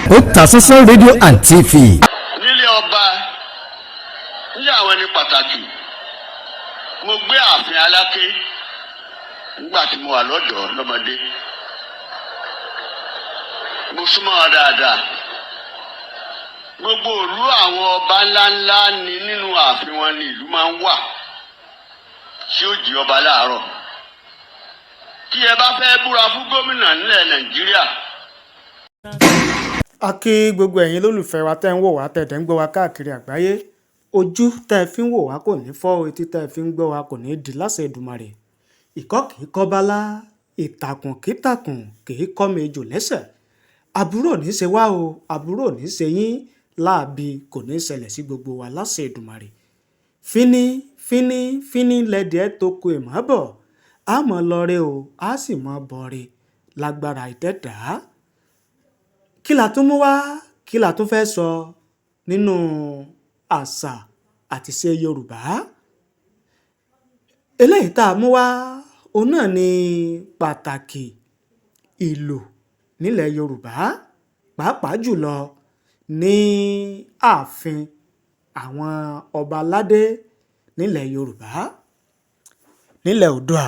Otasansan rédíò and TV. Nílé ọba nílé àwọn ẹni pàtàkì mo gbé ààfin Aláké nígbà tí mo wà lọ́dọ̀ lọ́mọdé mo súnmọ́ wọn dáadáa gbogbo ìlú àwọn ọba ńláńlá ni nínú ààfin wọn ni ìlú máa ń wà tí ó jí ọba láàárọ̀ tí ẹ bá fẹ́ búra fún gómìnà nílẹ̀ Nàìjíríà. A kí gbogbo ẹ̀yin lólùfẹ́ wa tẹ́ ń wò wá tẹ̀dẹ̀ ń gbọ́ wa káàkiri àgbáyé. Ojú tẹ́ ẹ fi ń wò wá kò ní fọ́, etí tẹ́ ẹ fi ń gbọ́ wa kò ní di láṣẹ Èdùmàrè. Ìkọ́ kìí kọ́ bálá, ìtàkùn kìí tàkùn kìí kọ́ méjò lẹ́sẹ̀. Àbúrò ní í ṣe wá o, àbúrò ní í ṣe yín, láàbí kò ní í ṣẹlẹ̀ sí gbogbo wa láṣẹ Èdùmàrè. Fíní fíní fíní lẹ́dẹ̀ẹ́ tó ko èèmọ̀ bọ̀, á mọ̀ lọ́re o, á sì mọ̀ bọ̀re lágbára ìdẹ́dàá. Kí la tún mú wá, kí la tún fẹ́ sọ nínú àṣà àti ìṣe Yorùbá? Eléyìí tá a mú wá òun náà ni pàtàkì ìlù nílẹ̀ Yorùbá, pàápàá jùlọ ní ààfin àwọn ọba aládé nílẹ̀ Yorùbá. Nílẹ̀ Oòduà,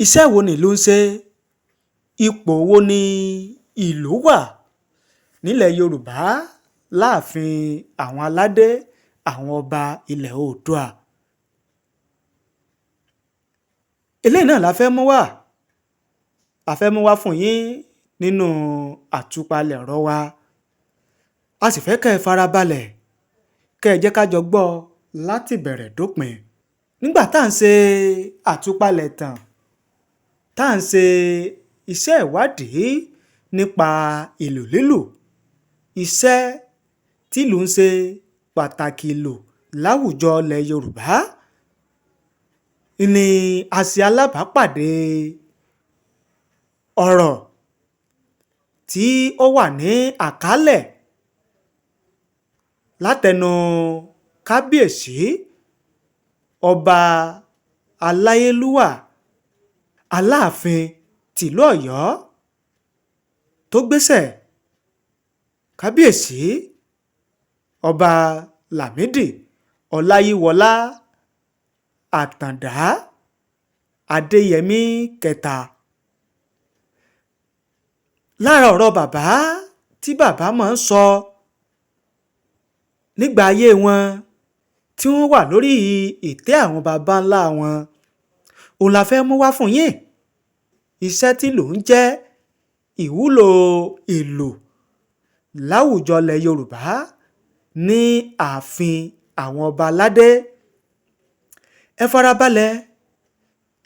iṣẹ́ wo ni ìlú ń ṣe? Ipò wo ni ìlú wà nílẹ̀ Yorùbá láàfin àwọn aládé àwọn ọba ilẹ̀ Oòduà? Eléyìí náà la fẹ́ mú wá, fún yín nínú àtúpalẹ̀ ọ̀rọ̀ wa. A sì fẹ́ kẹ́ ẹ farabalẹ̀, kẹ́ ẹ jẹ́ ká jọ gbọ́ láti bẹ̀rẹ̀ dópin. Nígbà tá à ń ṣe àtúpalẹ̀ tàn, tá à ń ṣe iṣẹ́ ìwádìí nípa ìlù lílù, iṣẹ́ tí ìlú ń ṣe, pàtàkì ìlù láwùjọ ilẹ̀ Yorùbá, ni a ṣe alábàápàdé ọ̀rọ̀ tí ó wà ní àkálẹ̀ látẹnu kábíyèsí ọba aláyélúwà Aláàfin tìlú Ọ̀yọ́ tó gbéṣẹ̀, kábíyèsí Ọba Lamidi Ọláyíwọlá Àtàndá Adéyẹmí Kẹta. Lára ọ̀rọ̀ bàbá tí bàbá máa ń sọ nígbà ayé wọn tí wọ́n wà lórí ìtẹ́ àwọn baba ńlá wọn, òun la fẹ́ mú wá fún yín. Iṣẹ́ tí ìlù ń jẹ́, ìwúlò ìlù láwùjọ ilẹ̀ Yorùbá ní ààfin àwọn ọba aládé. Ẹ farabalẹ̀,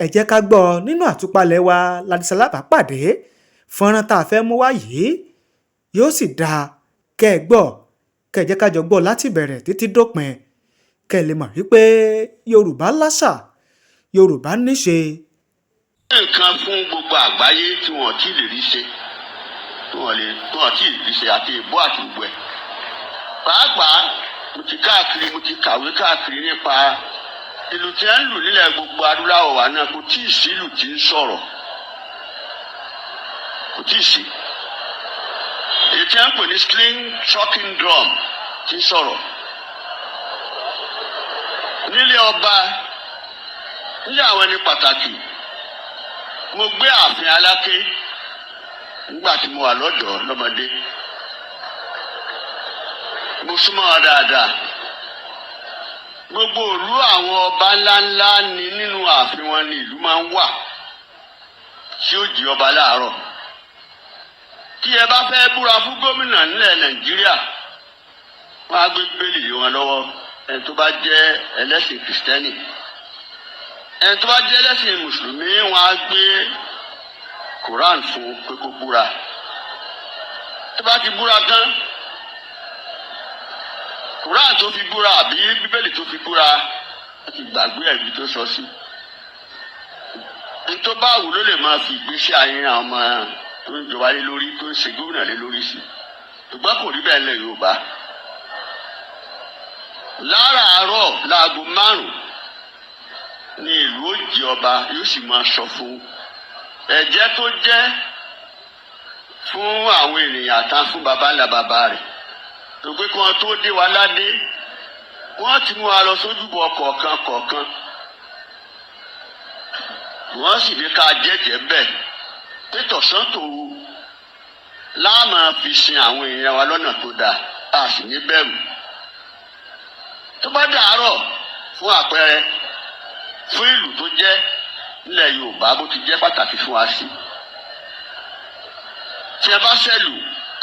ẹ jẹ́ ká gbọ́ nínú àtúpalẹ̀ wa láti ṣalábàápàdé fọ́nrán tá a fẹ́ mú wá yìí. Yóò sì dáa kẹ́ ẹ gbọ́, kẹ́ ẹ jẹ́ ká jọ gbọ́ láti bẹ̀rẹ̀ títí dópin, kẹ́ ẹ lè mọ̀ wípé Yorùbá láṣà, Yorùbá níṣe. Nǹkan fún gbogbo àgbáyé tí wọ́n ti lè rí ṣe, tí wọ́n ti lè rí ṣe àti ìbò àti ìgbò ẹ̀. Pàápàá mo ti káàkiri, mo ti kàwé káàkiri nípa ìlù tí ẹ ń lù nílẹ̀ gbogbo adúláwọ̀ wa náà. Kò tí ì sí ìlù tí ń sọ̀rọ̀, kò tí ì sí. Èyí tí ẹ ń pè ní sling talking drum tí ń sọ̀rọ̀. Nílé ọba nílé àwọn ẹni pàtàkì mo gbé ààfin Aláké nígbà tí mo wà lọ́dọ̀ lọ́mọdé mo súnmọ́ wọn dáadáa gbogbo ìlú àwọn ọba ńláńlá ni nínú ààfin wọn ni ìlú máa ń wà tí ó jí ọba láàárọ̀ tí ẹ bá fẹ́ búra fún gómìnà nílẹ̀ Nàìjíríà, wọ́n á gbé bẹ́ẹ̀lì lé wọn lọ́wọ́. Ẹni tó bá jẹ́ ẹlẹ́sìn Kìrìsìtẹ́nì, ẹni tó bá jẹ́ ẹlẹ́sìn Mùsùlùmí, wọ́n á gbé Quran fún pé kó búra. Tó bá ti búra tán, Quran tó fi búra àbí Bíbélì tó fi búra, wọ́n ti gbàgbé ẹ̀rí tó sọ sí. Ẹni tó bá wù ló lè máa fi ìgbésí ayé àwọn ọmọ tó ń jọba lé lórí, tó ń ṣe gómìnà lé lórí sí. Ṣùgbọ́n kò rí bẹ́ẹ̀ lẹ̀ Yorùbá. Láràárọ̀ láago 5 ni ìlú ó jí ọba, yóò sì máa sọ fún ẹ̀jẹ́ tó jẹ́ fún àwọn ènìyàn àtàn fún baba ńlá baba rẹ̀ tó pé kí wọ́n tó dé wa ládé wọ́n ti mú wa lọ sójúbọ kọ̀ọ̀kan wọ́n sì ní ká jẹ́jẹ́ bẹ́ẹ̀ pé tọ̀sán tòru láàmú fi sin àwọn èèyàn wa lọ́nà tó dáa a sì ní bẹ̀rù tó bá dàárọ̀ fún àpẹẹrẹ fún ìlú tó jẹ́ nílẹ̀ Yorùbá bó ti jẹ́ pàtàkì fún wa sí tí ẹ bá ṣẹlù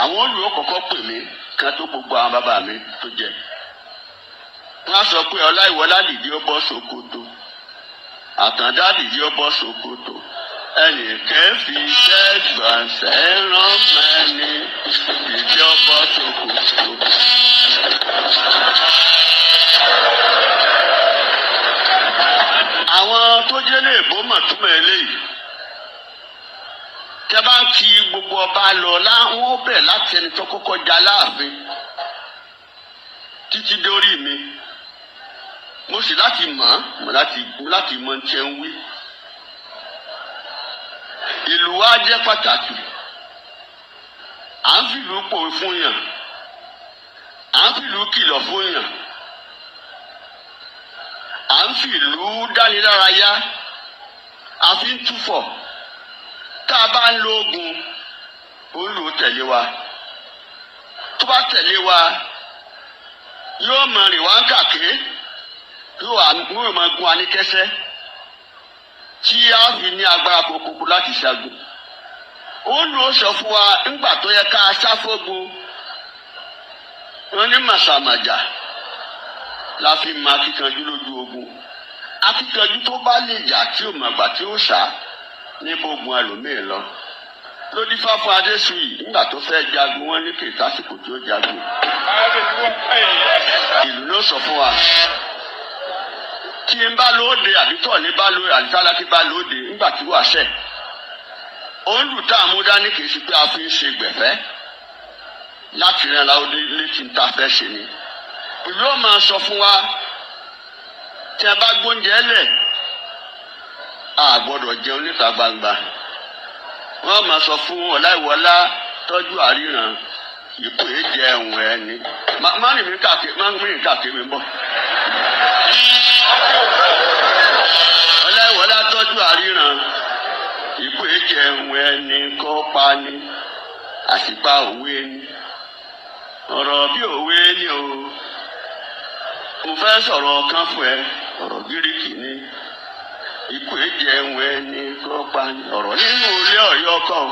àwọn olùwọ kọ́kọ́ pè mí kan tó gbogbo àwọn bàbá mi tó jẹ wọ́n á sọ pé Ọláìwọlá lìdí ó bọ́ ṣòkòtò Àtàndá lìdí ó bọ́ ṣòkòtò ẹnìkan fi sẹ́gbọ̀nsẹ̀ rán mẹ́ni lìdí ó bọ́ ṣòkòtò. Àwọn tó jẹ́ lè bó mọ̀ túmọ̀ eléyìí tẹ́ bá ń kí gbogbo ọba lọ láwọn bẹ̀ láti ẹni tó kọ́kọ́ jà Aláàfin títí dórí mi mo sì láti mọ̀ láti mọ̀ tí ẹ ń wí. Ìlú wa jẹ́ pàtàkì à ń fìlú pòwe fún yàn à ń fìlú kìlọ̀ fún yàn à ń fìlú dánilárayá a fi ń túfọ̀ tá a bá ń lo ogun olú tẹ̀lé wa tó bá tẹ̀lé wa yóò mọ rìn wá ń kàké yóò mọ gun wa ní kẹsẹ́ tí a fi ní agbára kókókó láti ṣàgùn olú sọ fún wa ńgbà tó yẹ ká ṣàfógun wọn ní màsàmàjà la fi máa kíkanjú lójú ogun akíkanjú tó bá lè jà tí ò mọ̀gbà tí ó ṣá ní gbógun ẹlòmíín lọ lórí fáfún Adésùyì nígbà tó fẹ́ jagun wọn ní kèéta àsìkò tí ó jagun ìlú ló sọ fún wa tí n bá lóde àbí tọ̀ní bá lóde àbí tálákì bá lóde nígbà tí wàá ṣẹ̀ òun lù tá a mú dání kì í ṣe pé a fi ń ṣe gbẹ̀fẹ́ láti rìn ara létí ta fẹ́ ṣe ni ìlú ó máa sọ fún wa tí a bá gbóúnjẹ lẹ̀ a gbọ́dọ̀ jẹun níta gbangba wọ́n máa sọ fún Ọláìwọlá tọ́jú àríran ìkó èjẹ ẹ̀wọ̀n ẹni má rìn káàkiri mi bọ̀. Ọláìwọlá tọ́jú àríran ìkó èjẹ ẹ̀wọ̀n ẹni kọ́ pa ni àṣìpa òwe ni ọ̀rọ̀ bí òwe ni o mo fẹ́ sọ̀rọ̀ kan fún ẹ ọ̀rọ̀ gíríkì ni ikú èjì ẹ̀wọ̀n ẹni kọ́ pa ọ̀rọ̀ nínú ilé Ọ̀yọ́ kan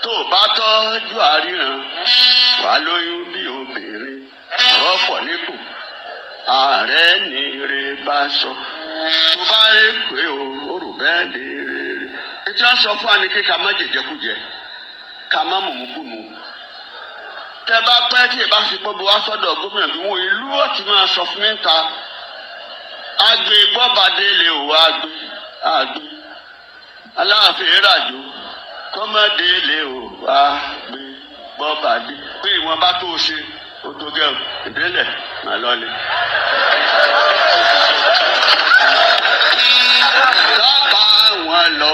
tó bá tọ́jú àríran wà lóyún bí obìnrin ọ̀rọ̀ pọ̀ nípò ààrẹ ní ire bá sọ tó bá rí pé o rò bẹ́ẹ̀ lè rere ètò à ń sọ fún wa ni kí ká má jẹjẹkújẹ ká má mùmúkùmù tẹ bá pẹ́ tí ẹ bá fi pọ́bù wá sọ́dọ̀ gómìnà bí wọn ìlú ọ̀tí máa sọ fún mi ta agbe gbọ́bàdé lè wò agbe Aláàfin ìrìnàjò kọ́mọdé lè wò agbe gbọ́bàdé pé ìwọ̀n bá tó ṣe ó tó gẹ̀rù ìdílẹ̀ máa lọ́lẹ̀. Lápá wọn lọ.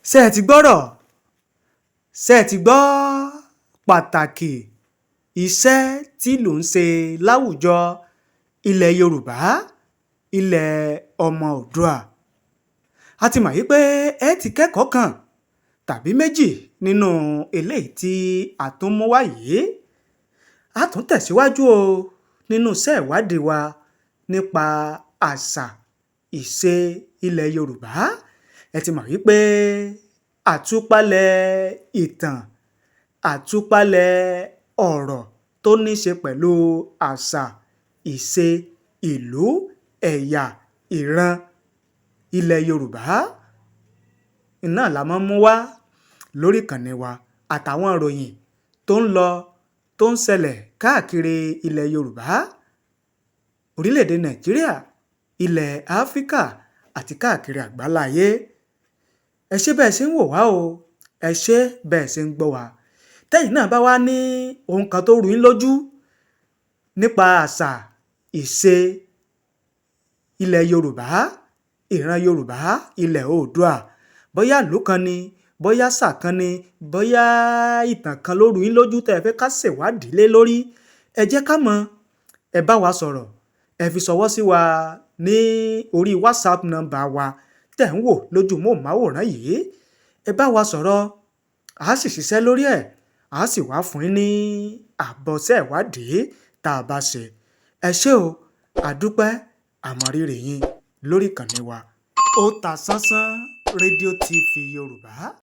ṣé ẹ ti gbọ́rọ̀ ṣé ẹ ti gbọ́ pàtàkì iṣẹ́ tí ìlú ń ṣe láwùjọ ilẹ̀ Yorùbá ilẹ̀ ọmọ Oòduà a ti mọ̀ yí pé ẹ ti kẹ́kọ̀ọ́ kan tàbí méjì nínú eléyìí tí a tún mú wá yìí a tún tẹ̀síwájú o nínú iṣẹ́ ìwádìí wa nípa àṣà ìṣe ilẹ̀ Yorùbá ẹ ti mọ̀ yí pé àtúpalẹ̀ ìtàn àtúpalẹ̀ ọ̀rọ̀ tó ní ṣe pẹ̀lú àṣà ìṣe ìlú ẹ̀yà ìran ilẹ̀ Yorùbá iná la máa ń mú wá lórí ìkànnì wa àtàwọn ìròyìn tó ń lọ tó ń ṣẹlẹ̀ káàkiri ilẹ̀ Yorùbá orílẹ̀-èdè Nàìjíríà ilẹ̀ Áfíríkà àti káàkiri àgbáláyé ẹ ṣé bẹ́ẹ̀ ṣe ń wò wá o ẹ ṣé bẹ́ẹ̀ ṣe ń gbọ́ wá tẹ́yìn náà bá wá ní ohun kan tó rú yín lójú nípa àṣà ìṣe ilẹ̀ Yorùbá ìran Yorùbá ilẹ̀ Oòduà bóyá ìlú kan ni bóyá sàkán ni bóyá ìtàn kan ló rú yín lójú tẹ́ ẹ fẹ́ ká ṣèwádìí lé lórí, ẹ jẹ́ ká mọ̀, ẹ bá wa sọ̀rọ̀, ẹ fi ṣọwọ́ sí wa ní orí WhatsApp nọ́mbà wa tẹ̀ ń wò lójú móhùnmáwòrán yìí. Ẹ bá wa sọ̀rọ̀, a sì ṣiṣẹ́ lórí ẹ̀, a sì wá fún yín ní àbọ̀ṣẹ́ ìwádìí tá a bá ṣe. Ẹ ṣé o, àdúpẹ́ àmọ̀rírì yín lórí ìkànnì wa. Ó ta sánsán rédíò TV Yorùbá.